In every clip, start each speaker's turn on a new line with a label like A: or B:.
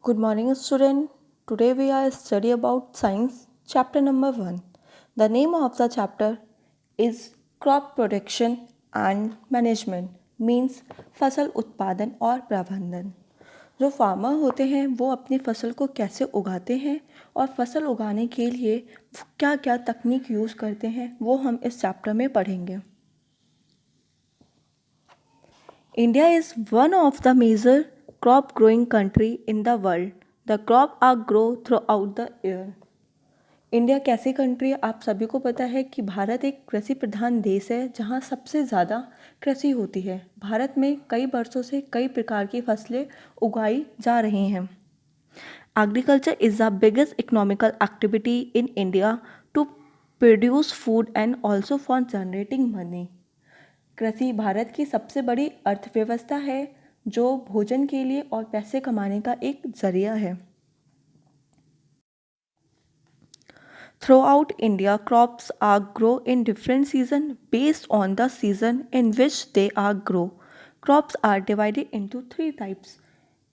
A: Good morning, student. Today we are study about science, chapter number 1. The name of the chapter is crop protection and management, means फसल उत्पादन और प्रबंधन। जो farmer होते हैं वो अपनी फसल को कैसे उगाते हैं और फसल उगाने के लिए क्या क्या तकनीक यूज़ करते हैं वो हम इस चैप्टर में पढ़ेंगे। India is one of the major crop growing country in the world. The crop are grow throughout the year. India कैसी कंट्री है? आप सभी को पता है कि भारत एक कृषि प्रधान देश है जहाँ सबसे ज़्यादा कृषि होती है। भारत में कई वर्षों से कई प्रकार की फसलें उगाई जा रही हैं। Agriculture is the biggest economical activity in India to produce food and also for generating money. कृषि भारत की सबसे बड़ी अर्थव्यवस्था है जो भोजन के लिए और पैसे कमाने का एक जरिया है। Throughout India, crops are grow in different seasons based on the season in which they are grow. Crops are divided into 3 types.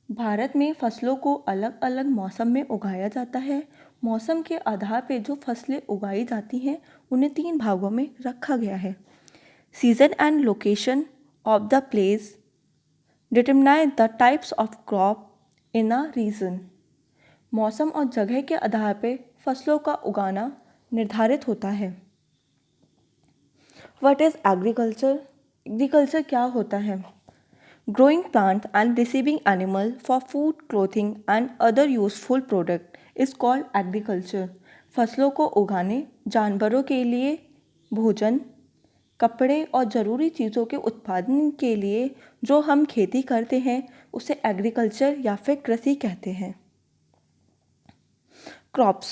A: Bharat में फसलों को अलग अलग मौसम में उगाया जाता है। मौसम के आधार पर जो फसलें उगाई जाती हैं उन्हें 3 भागों में रखा गया है। Season and location of the place determine the types of crop in a region. मौसम और जगह के आधार पर फसलों का उगाना निर्धारित होता है। What is agriculture? एग्रीकल्चर क्या होता है? Growing plant and receiving animal for food, clothing and other useful product is called agriculture. फसलों को उगाने, जानवरों के लिए भोजन, कपड़े और ज़रूरी चीज़ों के उत्पादन के लिए जो हम खेती करते हैं उसे एग्रीकल्चर या फिर कृषि कहते हैं। Crops.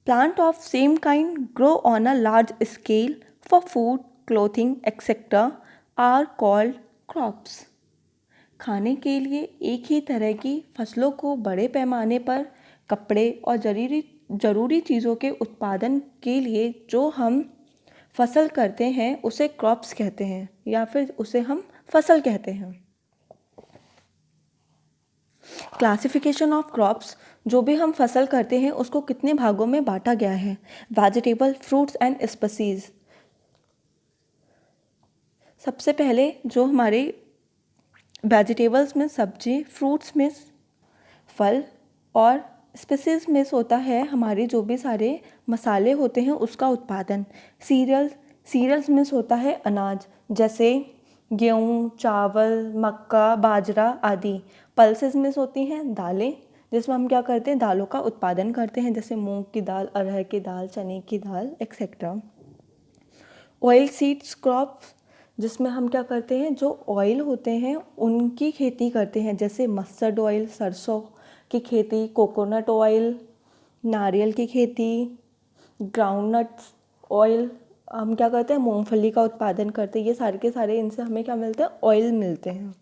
A: Plant of same kind grow on a large scale for food, clothing, etc. are called crops. खाने के लिए एक ही तरह की फसलों को बड़े पैमाने पर कपड़े और ज़रूरी चीज़ों के उत्पादन के लिए जो हम फसल करते हैं उसे क्रॉप्स कहते हैं या फिर उसे हम फसल कहते हैं। क्लासिफिकेशन ऑफ क्रॉप्स, जो भी हम फसल करते हैं उसको कितने भागों में बांटा गया है। Vegetable, fruits and species. सबसे पहले जो हमारे वेजिटेबल्स में सब्जी, फ्रूट्स में फल और स्पीसीज में होता है हमारे जो भी सारे मसाले होते हैं उसका उत्पादन। सीरियल्स में होता है अनाज जैसे गेहूँ, चावल, मक्का, बाजरा आदि। पल्सेस में होती हैं दालें जिसमें हम क्या करते हैं, दालों का उत्पादन करते हैं जैसे मूंग की दाल, अरहर की दाल, चने की दाल एक्सेट्रा। ऑयल सीड्स क्रॉप्स, जिसमें हम क्या करते हैं, जो ऑयल होते हैं उनकी खेती करते हैं जैसे मस्टर्ड ऑयल, सरसों की खेती, कोकोनट ऑयल, नारियल की खेती, ग्राउंडनट्स ऑयल, हम क्या करते हैं मूंगफली का उत्पादन करते हैं। ये सारे के सारे इनसे हमें क्या मिलते हैं, ऑयल मिलते हैं।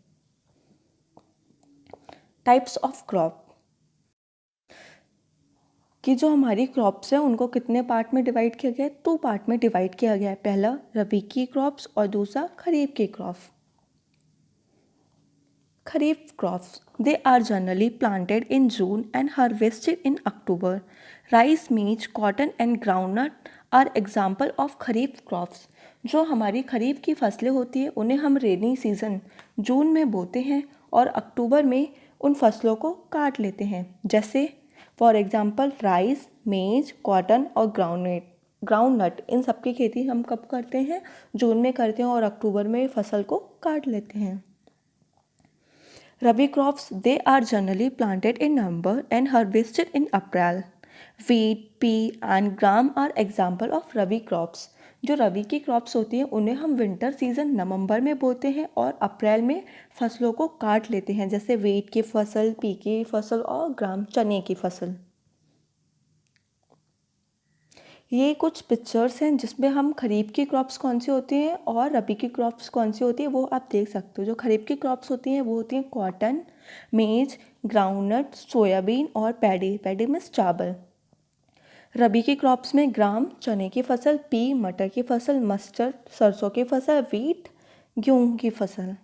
A: टाइप्स ऑफ क्रॉप कि जो हमारी क्रॉप्स हैं उनको कितने पार्ट में डिवाइड किया गया है, 2 पार्ट में डिवाइड किया गया है। पहला रबी की क्रॉप्स और दूसरा खरीफ की crops. Kharif crops, they are generally planted in June and harvested in October. Rice, maize, cotton and groundnut are example of kharif crops. जो हमारी खरीफ की फसलें होती है उन्हें हम रेनी सीजन जून में बोते हैं और अक्टूबर में उन फसलों को काट लेते हैं। जैसे फॉर एग्जाम्पल राइस, मेज, कॉटन और ग्राउंडनट इन सब की खेती हम कब करते हैं, जून में करते हैं और अक्टूबर में फसल को काट लेते हैं। Rabi crops, they are generally planted in November and harvested in April. Wheat, pea and gram are example of rabi crops. जो रबी की क्रॉप्स होती हैं उन्हें हम विंटर सीजन नवंबर में बोते हैं और अप्रैल में फसलों को काट लेते हैं जैसे वीट की फसल, पी की फसल और ग्राम चने की फसल। ये कुछ पिक्चर्स हैं जिसमें हम खरीफ की क्रॉप्स कौन सी होती हैं और रबी की क्रॉप्स कौन सी होती है वो आप देख सकते हो। जो खरीफ की क्रॉप्स होती हैं वो होती हैं कॉटन, मेज, ग्राउंडनट, सोयाबीन और पैडी मीन्स चावल। रबी की क्रॉप्स में ग्राम, चने की फसल, पी, मटर की फसल, मस्टर्ड, सरसों की फसल, वीट, गेहूँ की फसल।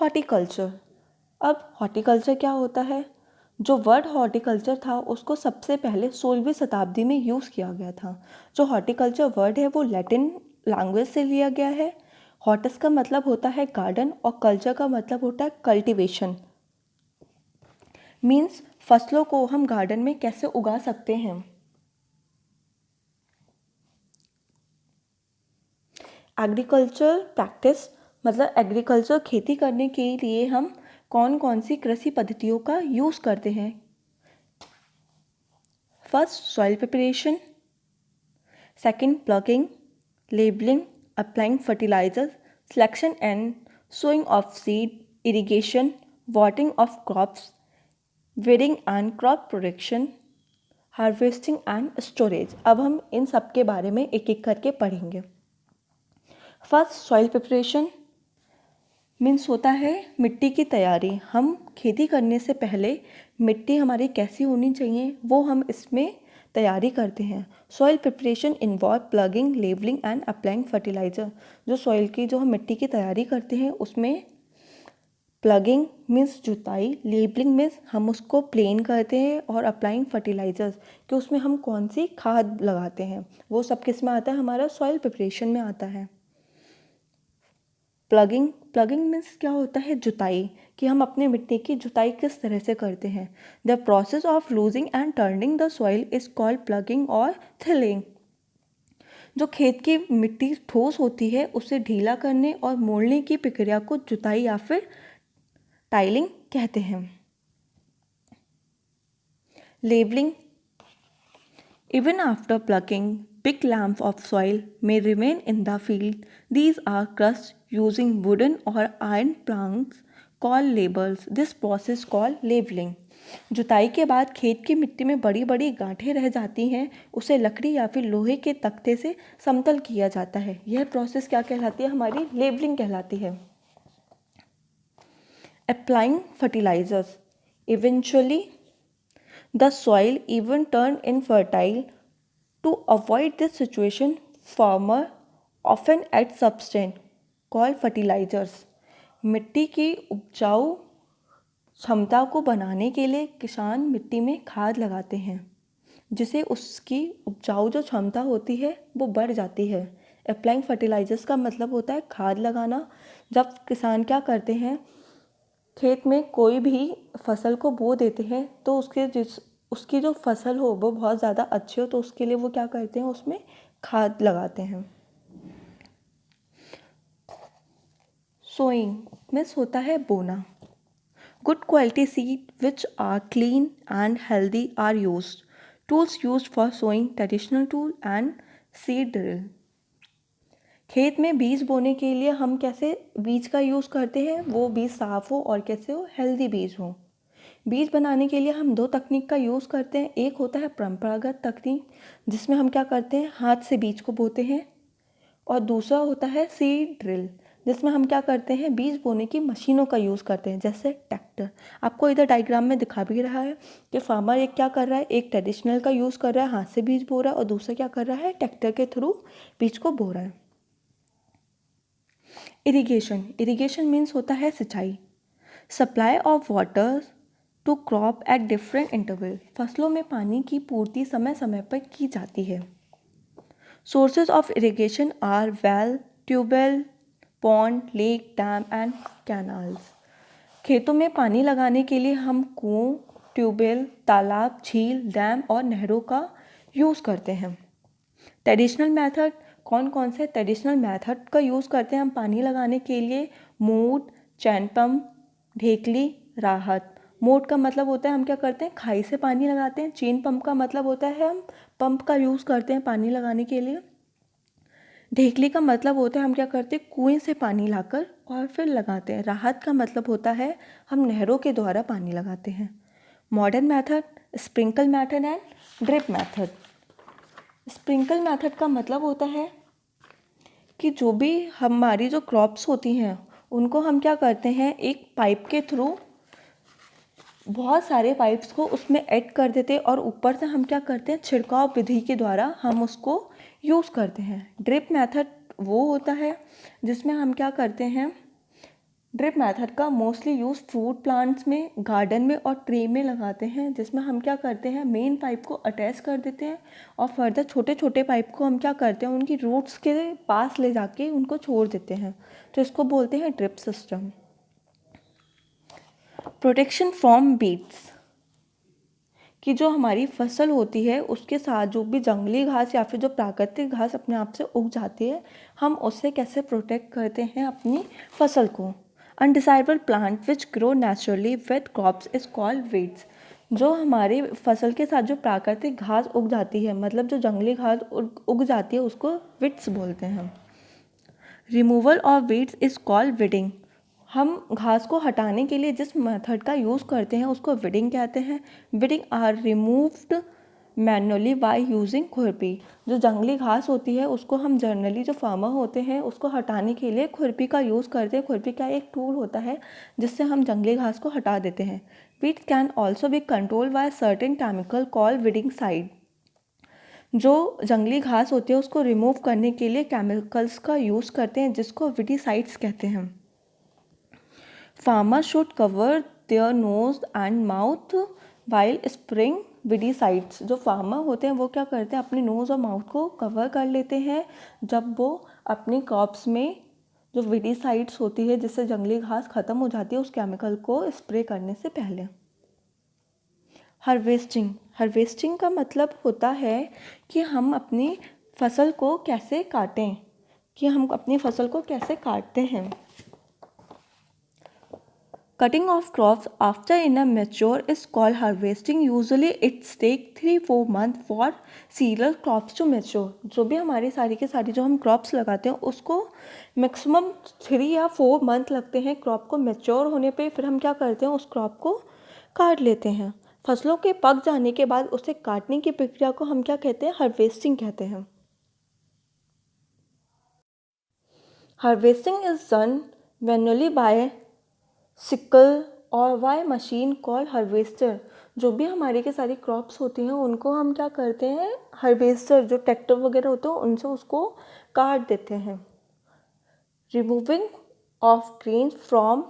A: हॉर्टिकल्चर, अब हॉर्टिकल्चर क्या होता है? जो वर्ड हॉर्टिकल्चर था उसको सबसे पहले 16वीं शताब्दी में यूज़ किया गया था। जो हॉर्टिकल्चर वर्ड है वो लैटिन लैंग्वेज से लिया गया है। हॉर्टस का मतलब होता है गार्डन और कल्चर का मतलब होता है कल्टीवेशन। मीन्स फसलों को हम गार्डन में कैसे उगा सकते हैं। एग्रीकल्चर प्रैक्टिस मतलब एग्रीकल्चर खेती करने के लिए हम कौन कौन सी कृषि पद्धतियों का यूज़ करते हैं। First soil preparation, second ploughing, levelling, applying fertiliser, selection and sowing of seed, irrigation, watering of crops, weeding and crop production, harvesting and storage. अब हम इन सब के बारे में एक एक करके पढ़ेंगे। फर्स्ट सॉइल प्रिपरेशन मीन्स होता है मिट्टी की तैयारी। हम खेती करने से पहले मिट्टी हमारी कैसी होनी चाहिए वो हम इसमें तैयारी करते हैं। Soil preparation involve plugging, labelling and applying fertiliser. जो सॉइल की जो हम मिट्टी की तैयारी करते हैं उसमें प्लगिंग मीन्स जुताई, लेबलिंग मीन्स हम उसको प्लेन करते हैं और अप्लाइंग फर्टिलाइजर्स कि उसमें हम कौन सी खाद लगाते हैं वो सब किस में आता है, हमारा सॉइल प्रिपरेशन में आता है। प्लगिंग मीन्स क्या होता है, जुताई, कि हम अपने मिट्टी की जुताई किस तरह से करते हैं। The process of losing and turning the soil is called plugging और थिलिंग। जो खेत की मिट्टी ठोस होती है उसे ढीला करने और मोड़ने की प्रक्रिया को जुताई या फिर टाइलिंग कहते हैं। Labelling, even after plucking, big lumps of soil may remain in the field. These are crushed using wooden or iron planks called labels. This process called labeling. जुताई के बाद खेत की मिट्टी में बड़ी बड़ी गांठें रह जाती हैं, उसे लकड़ी या फिर लोहे के तख्ते से समतल किया जाता है। यह प्रोसेस क्या कहलाती है, हमारी लेबलिंग कहलाती है। Applying fertilizers. Eventually, the soil even turned infertile. To avoid this situation, farmer often add substance called fertilizers. मिट्टी की उपजाऊ क्षमता को बनाने के लिए किसान मिट्टी में खाद लगाते हैं जिससे उसकी उपजाऊ जो क्षमता होती है वो बढ़ जाती है। अप्लाइंग फर्टिलाइजर्स का मतलब होता है खाद लगाना। जब किसान क्या करते हैं, खेत में कोई भी फसल को बो देते हैं तो उसकी जो फसल हो वो बहुत ज़्यादा अच्छी हो तो उसके लिए वो क्या करते हैं, उसमें खाद लगाते हैं। सोइंग मीन्स होता है बोना। Good quality seed which are clean and healthy are used. Tools used for sowing, traditional tool and seed drill. खेत में बीज बोने के लिए हम कैसे बीज का यूज़ करते हैं, वो बीज साफ़ हो और कैसे हो, हेल्दी बीज हो। बीज बनाने के लिए हम दो तकनीक का यूज़ करते हैं। एक होता है परंपरागत तकनीक जिसमें हम क्या करते हैं, हाथ से बीज को बोते हैं, और दूसरा होता है सीड ड्रिल जिसमें हम क्या करते हैं, बीज बोने की मशीनों का यूज़ करते हैं जैसे ट्रैक्टर। आपको इधर डायग्राम में दिखा भी रहा है कि फार्मर एक क्या कर रहा है, एक ट्रेडिशनल का यूज़ कर रहा है, हाथ से बीज बो रहा है, और दूसरा क्या कर रहा है, ट्रैक्टर के थ्रू बीज को बो रहा है। इरिगेशन मीन्स होता है सिंचाई। Supply of water to crop at different interval. फसलों में पानी की पूर्ति समय समय पर की जाती है। Sources of irrigation are well, tubewell, pond, lake, dam and canals. खेतों में पानी लगाने के लिए हम कुओं, ट्यूबवेल, तालाब, झील, डैम और नहरों का यूज़ करते हैं। ट्रेडिशनल मेथड, कौन कौन से ट्रेडिशनल मेथड का यूज़ करते हैं हम पानी लगाने के लिए, मोट, चैन पम्प, ढेकली, राहत। मोट का मतलब होता है हम क्या करते हैं, खाई से पानी लगाते हैं। चेन पंप का मतलब होता है हम पंप का यूज़ करते हैं पानी लगाने के लिए। ढेकली का मतलब होता है हम क्या करते हैं, कुएं से पानी लाकर और फिर लगाते हैं। राहत का मतलब होता है हम नहरों के द्वारा पानी लगाते हैं। Modern method, sprinkle method and drip method. Sprinkle method का मतलब होता है कि जो भी हमारी जो क्रॉप्स होती हैं उनको हम क्या करते हैं, एक पाइप के थ्रू बहुत सारे पाइप्स को उसमें ऐड कर देते हैं और ऊपर से हम क्या करते हैं, छिड़काव विधि के द्वारा हम उसको यूज़ करते हैं। ड्रिप मेथड वो होता है जिसमें हम क्या करते हैं, ड्रिप मेथड का मोस्टली यूज़ फ्रूट प्लांट्स में, गार्डन में और ट्री में लगाते हैं, जिसमें हम क्या करते हैं, मेन पाइप को अटैच कर देते हैं और फर्दर छोटे छोटे पाइप को हम क्या करते हैं, उनकी रूट्स के पास ले जाके उनको छोड़ देते हैं, तो इसको बोलते हैं drip system. Protection from weeds, कि जो हमारी फसल होती है उसके साथ जो भी जंगली घास या फिर जो प्राकृतिक घास अपने आप से उग जाती है, हम उससे कैसे प्रोटेक्ट करते हैं अपनी फसल को। Undesirable plant which grow naturally with crops is called weeds, जो हमारी फसल के साथ जो प्राकृतिक घास उग जाती है, मतलब जो जंगली घास उग जाती है, उसको वीड्स बोलते हैं। Removal of weeds is called weeding, हम घास को हटाने के लिए जिस मेथड का यूज़ करते हैं उसको वीडिंग कहते हैं। Weeding are removed manually by using खुरपी, जो जंगली घास होती है उसको हम जनरली जो फार्मर होते हैं उसको हटाने के लिए खुरपी का यूज़ करते हैं। खुरपी का एक टूल होता है जिससे हम जंगली घास को हटा देते हैं। Weeds can also be control by certain chemical call weeding side, जो जंगली घास होती है उसको रिमूव करने के लिए केमिकल्स का यूज़ करते हैं जिसको विडिसाइड्स कहते हैं। Farmers should cover their nose and mouth while spraying weedicides, जो फार्मर होते हैं वो क्या करते हैं, अपने नोज़ और माउथ को कवर कर लेते हैं जब वो अपनी क्रॉप्स में जो weedicides होती है जिससे जंगली घास ख़त्म हो जाती है उस केमिकल को स्प्रे करने से पहले। हार्वेस्टिंग का मतलब होता है कि हम अपनी फसल को कैसे काटें, कि हम अपनी फसल को कैसे काटते हैं। Cutting off crops after enough mature is called harvesting. Usually it takes 3-4 months for cereal crops to mature. जो भी हमारी सारी के सारी जो हम क्रॉप्स लगाते हैं उसको मैक्सिमम 3 या 4 मंथ लगते हैं क्रॉप को मैच्योर होने पे। फिर हम क्या करते हैं, उस क्रॉप को काट लेते हैं। फसलों के पक जाने के बाद उसे काटने की प्रक्रिया को हम क्या कहते हैं, हार्वेस्टिंग कहते हैं। Harvesting is done manually by sickle और वाई मशीन कॉल हार्वेस्टर, जो भी हमारी के सारी क्रॉप्स होती हैं उनको हम क्या करते हैं, हार्वेस्टर जो ट्रैक्टर वगैरह होते हैं उनसे उसको काट देते हैं। Removing of grains from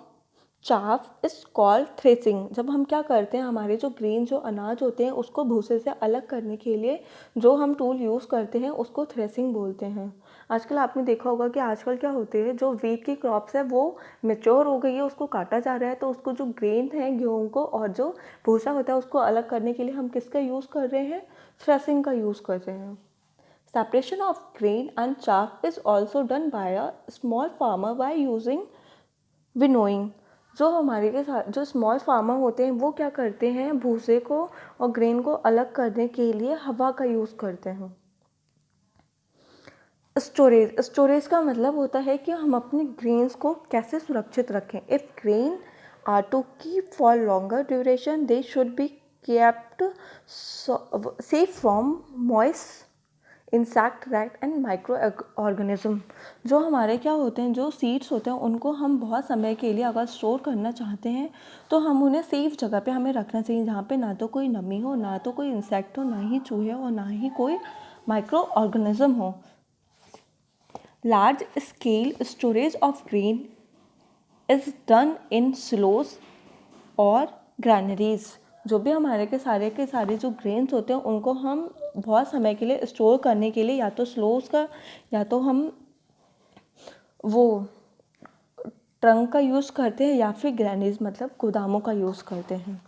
A: chaff is called threshing, जब हम क्या करते हैं, हमारे जो ग्रेन जो अनाज होते हैं उसको भूसे से अलग करने के लिए जो हम टूल यूज़ करते हैं उसको थ्रेसिंग बोलते हैं। आजकल आपने देखा होगा कि आजकल क्या होते हैं, जो वीट की क्रॉप्स है वो मेच्योर हो गई है, उसको काटा जा रहा है, तो उसको जो ग्रेन है गेहूँ को और जो भूसा होता है उसको अलग करने के लिए हम किसका यूज़ कर रहे हैं, थ्रेसिंग का यूज़ कर रहे हैं। Separation of grain and chaff is also done by a small farmer by using winnowing, जो हमारे के साथ जो स्मॉल फार्मर होते हैं वो क्या करते हैं, भूसे को और ग्रेन को अलग करने के लिए हवा का यूज़ करते हैं। स्टोरेज का मतलब होता है कि हम अपने ग्रेन्स को कैसे सुरक्षित रखें। If grain are to keep for longer duration they should be kept safe from moist insect, rat and micro organism, जो हमारे क्या होते हैं, जो सीड्स होते हैं उनको हम बहुत समय के लिए अगर स्टोर करना चाहते हैं तो हम उन्हें सेफ जगह पे हमें रखना चाहिए, जहाँ पे ना तो कोई नमी हो, ना तो कोई इंसेक्ट हो, ना ही चूहे और ना ही कोई माइक्रो ऑर्गेनिज्म हो। Large scale storage of grain is done in silos और ग्रैनरीज, जो भी हमारे के सारे जो ग्रेन्स होते हैं उनको हम बहुत समय के लिए स्टोर करने के लिए या तो स्लोस का या तो हम वो ट्रंक का यूज़ करते हैं या फिर ग्रैनरीज मतलब गोदामों का यूज़ करते हैं।